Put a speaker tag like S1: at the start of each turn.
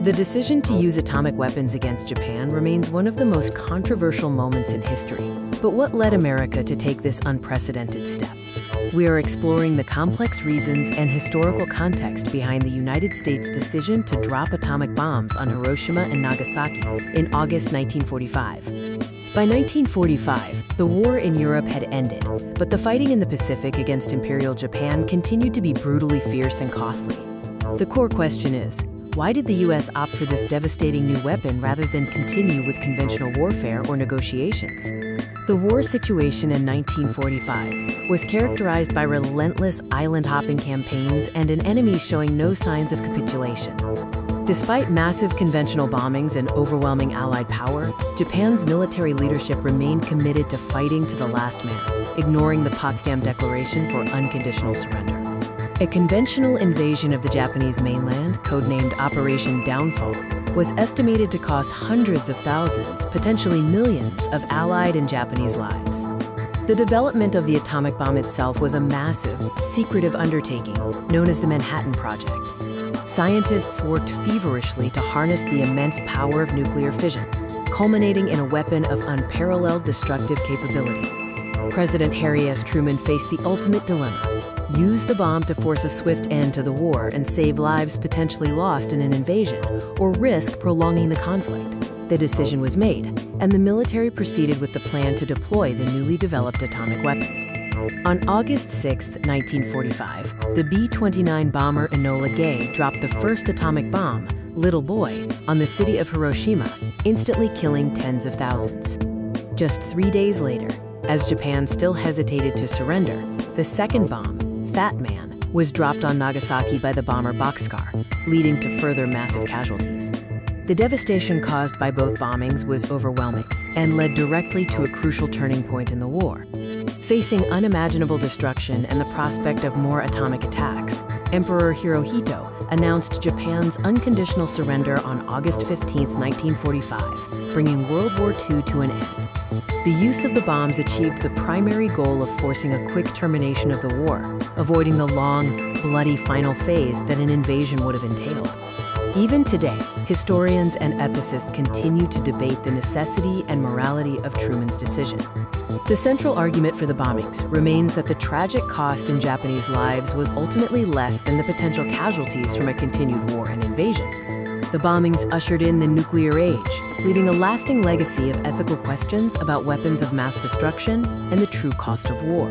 S1: The decision to use atomic weapons against Japan remains one of the most controversial moments in history. But what led America to take this unprecedented step? We are exploring the complex reasons and historical context behind the United States' decision to drop atomic bombs on Hiroshima and Nagasaki in August 1945. By 1945, the war in Europe had ended, but the fighting in the Pacific against Imperial Japan continued to be brutally fierce and costly. The core question is, why did the U.S. opt for this devastating new weapon rather than continue with conventional warfare or negotiations? The war situation in 1945 was characterized by relentless island-hopping campaigns and an enemy showing no signs of capitulation. Despite massive conventional bombings and overwhelming Allied power, Japan's military leadership remained committed to fighting to the last man, ignoring the Potsdam Declaration for unconditional surrender. A conventional invasion of the Japanese mainland, codenamed Operation Downfall, was estimated to cost hundreds of thousands, potentially millions, of Allied and Japanese lives. The development of the atomic bomb itself was a massive, secretive undertaking known as the Manhattan Project. Scientists worked feverishly to harness the immense power of nuclear fission, culminating in a weapon of unparalleled destructive capability. President Harry S. Truman faced the ultimate dilemma: use the bomb to force a swift end to the war and save lives potentially lost in an invasion, or risk prolonging the conflict. The decision was made, and the military proceeded with the plan to deploy the newly developed atomic weapons. On August 6, 1945, the B-29 bomber Enola Gay dropped the first atomic bomb, Little Boy, on the city of Hiroshima, instantly killing tens of thousands. Just 3 days later, as Japan still hesitated to surrender, the second bomb, Fat Man, was dropped on Nagasaki by the bomber Boxcar, leading to further massive casualties. The devastation caused by both bombings was overwhelming and led directly to a crucial turning point in the war. Facing unimaginable destruction and the prospect of more atomic attacks, Emperor Hirohito announced Japan's unconditional surrender on August 15, 1945, bringing World War II to an end. The use of the bombs achieved the primary goal of forcing a quick termination of the war, avoiding the long, bloody final phase that an invasion would have entailed. Even today, historians and ethicists continue to debate the necessity and morality of Truman's decision. The central argument for the bombings remains that the tragic cost in Japanese lives was ultimately less than the potential casualties from a continued war and invasion. The bombings ushered in the nuclear age, leaving a lasting legacy of ethical questions about weapons of mass destruction and the true cost of war.